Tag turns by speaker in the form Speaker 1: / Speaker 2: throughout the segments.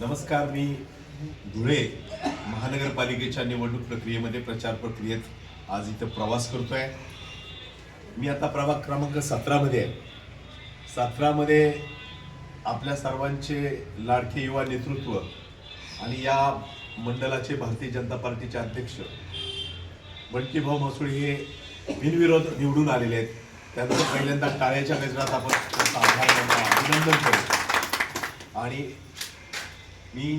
Speaker 1: नमस्कार. मी धुळे महानगरपालिकेच्या निवडणूक प्रक्रियेमध्ये प्रचार प्रक्रियेत आज इथं प्रवास करतोय. मी आता प्रभाग क्रमांक 17 मध्ये आहे. 17 मध्ये आपल्या सर्वांचे लाडके युवा नेतृत्व आणि या मंडळाचे भारतीय जनता पार्टीचे अध्यक्ष बंटीभाऊ मसुळे हे बिनविरोध निवडून आलेले आहेत. त्यांचं पहिल्यांदा टाळ्याच्या गजरात आपण अभिनंदन करू. आणि मी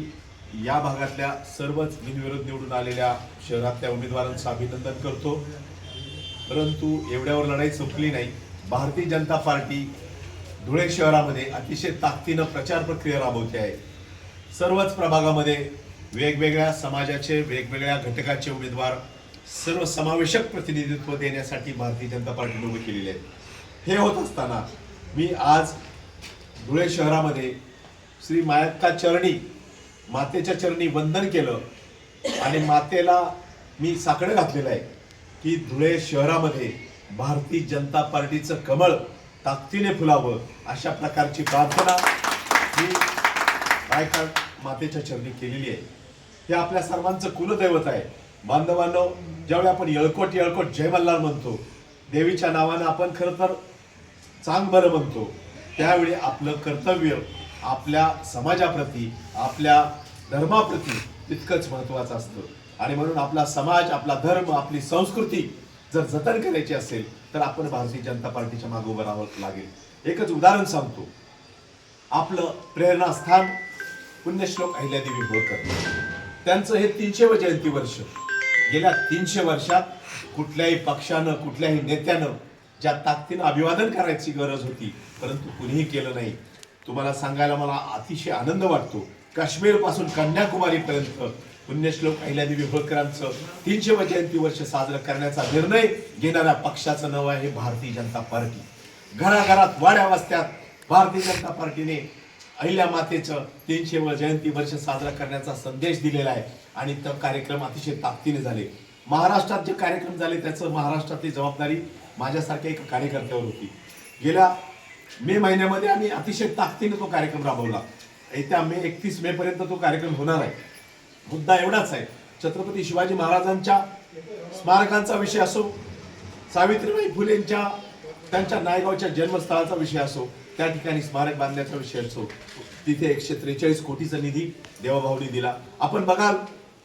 Speaker 1: या भागातल्या सर्वच बिनविरोध निवडून आलेल्या शहरातल्या उमेदवारांचं अभिनंदन करतो. परंतु एवढ्यावर लढाई संपली नाही. भारतीय जनता पार्टी धुळे शहरामध्ये अतिशय ताकदीनं प्रचार प्रक्रिया राबवते आहे. सर्वच प्रभागामध्ये वेगवेगळ्या समाजाचे वेगवेगळ्या घटकाचे उमेदवार सर्व समावेशक प्रतिनिधित्व देण्यासाठी भारतीय जनता पार्टीने उभे केलेले आहेत. हे होत असताना मी आज धुळे शहरामध्ये श्री मायक्का चरणी मातेच्या चरणी वंदन केलं आणि मातेला मी साकडं घातलेलं आहे की धुळे शहरामध्ये भारतीय जनता पार्टीचं कमळ ताकदीने फुलावं अशा प्रकारची प्रार्थना मी मायक्का मातेच्या चरणी केलेली आहे. हे आपल्या सर्वांचं कुलदैवत आहे. बांधवांनो, ज्यावेळी आपण येळकोट येळकोट जय मल्हार म्हणतो, देवीच्या नावानं आपण खरं तर चांग बरं म्हणतो, त्यावेळी आपलं कर्तव्य आपल्या समाजाप्रती आपल्या धर्माप्रती तितकंच महत्त्वाचं असतं. आणि म्हणून आपला समाज आपला धर्म आपली संस्कृती जर जतन करायची असेल तर आपण भारतीय जनता पार्टीच्या मागे उभं राहावं लागेल. एकच उदाहरण सांगतो. आपलं प्रेरणास्थान पुण्यश्लोक अहिल्यादेवी होळकर, त्यांचं हे 300वे जयंती वर्ष. गेल्या 300 वर्षात कुठल्याही पक्षानं कुठल्याही नेत्यानं ज्या ताकदीनं अभिवादन करायची गरज होती परंतु कुणीही केलं नाही. तुम्हाला सांगायला मला अतिशय आनंद वाटतो. काश्मीर पासून कन्याकुमारीपर्यंत पुण्यश्लोक अहिल्यादेवी होळकरांचं 300वे जयंती वर्ष साजरं करण्याचा निर्णय घेणाऱ्या पक्षाचं नाव आहे भारतीय जनता पार्टी. घराघरात वाड्या वस्त्यात भारतीय जनता पार्टीने अहिल्या मातेचं 300वे जयंती वर्ष साजरा करण्याचा संदेश दिलेला आहे आणि तो कार्यक्रम अतिशय ताकदीने झाले. महाराष्ट्रात जे कार्यक्रम झाले त्याचं महाराष्ट्रातली जबाबदारी माझ्यासारख्या एका कार्यकर्त्यावर होती. गेल्या मे महिन्यामध्ये आम्ही अतिशय ताकदीने तो कार्यक्रम राबवला. येत्या 31 मे पर्यंत तो कार्यक्रम होणार आहे. मुद्दा एवढाच आहे, छत्रपती शिवाजी महाराजांच्या स्मारकांचा विषय असो, सावित्रीबाई फुलेंच्या त्यांच्या नायगावच्या जन्मस्थळाचा विषय असो, त्या ठिकाणी स्मारक बांधण्याचा विषय असो, तिथे 143 कोटीचा निधी देवाभाऊंनी दिला. आपण बघाल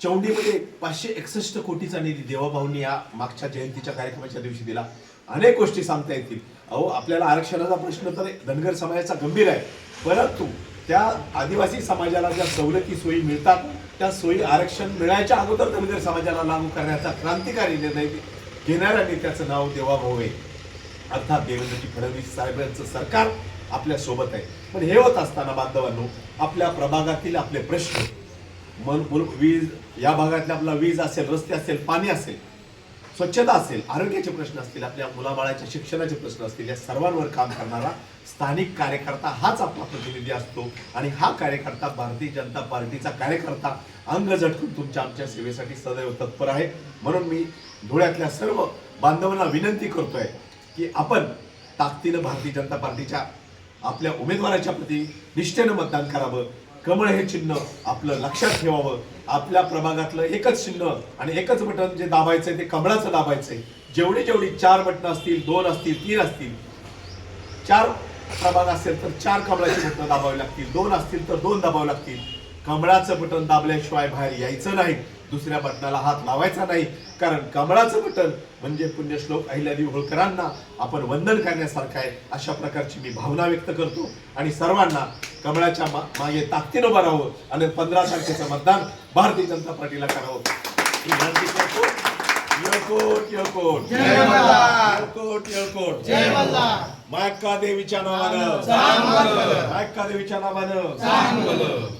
Speaker 1: चौंडीमध्ये 561 कोटीचा निधी देवाभाऊंनी या मागच्या जयंतीच्या कार्यक्रमाच्या दिवशी दिला. अनेक गोष्टी सांगता येतील. आपल्याला आरक्षणाचा प्रश्न तर धनगर समाजाचा गंभीर आहे, परंतु त्या आदिवासी समाजाला ज्या सवलती सोयी मिळतात त्या सोयी आरक्षण मिळायच्या अगोदर धनगर समाजाला लागू करण्याचा क्रांतिकारी निर्णय घेणाऱ्या नेत्याचं नाव देवाभाऊ आहे. अर्थात देवेंद्रजी फडणवीस साहेबांचं सरकार आपल्या सोबत आहे. पण हे होत असताना बांधवांनो, आपल्या प्रभागातील आपले प्रश्न वीज, या भागातल्या आपला वीज असेल, रस्ते असेल, पाणी असेल, स्वच्छता असेल, आरोग्याचे प्रश्न असतील, आपल्या मुलाबाळाच्या शिक्षणाचे प्रश्न असतील, या सर्वांवर काम करणारा स्थानिक कार्यकर्ता हाच आपला प्रतिनिधी असतो. आणि हा कार्यकर्ता भारतीय जनता पार्टीचा कार्यकर्ता अंग झटकून तुमच्या आमच्या सेवेसाठी सदैव तत्पर आहे. म्हणून मी धुळ्यातल्या सर्व बांधवांना विनंती करतोय की आपण ताकदीनं भारतीय जनता पार्टीच्या आपल्या उमेदवाराच्या प्रती निष्ठेनं मतदान करावं. कमळ हे चिन्ह आपलं लक्षात ठेवावं. आपल्या प्रभागातलं एकच चिन्ह आणि एकच बटन जे दाबायचंय ते कमळाचं दाबायचंय. जेवढी 4 बटन असतील, 2 असतील, 3 असतील, 4 प्रभाग असेल तर 4 कमळाची बटन दाबावी लागतील, 2 असतील तर 2 दाबावे लागतील. कमळाचं बटन दाबल्याशिवाय बाहेर यायचं नाही, दुसऱ्या बटनाला हात लावायचा नाही. कारण कमळाचं बटन म्हणजे पुण्यश्लोक अहिल्यादेवी होळकरांना आपण वंदन करण्यासारखं आहे. अशा प्रकारची मी भावना व्यक्त करतो आणि सर्वांना कमळाच्या मागे ताकदीनं उभं राहावं आणि 15 तारखेचं मतदान भारतीय जनता पार्टीला करावं ही विनंती करतो. येळकोट येळकोट जय मल्हार, येळकोट येळकोट जय मल्हार. मायक्का देवीच्या नावानं, मायक्का देवीच्या नावानं.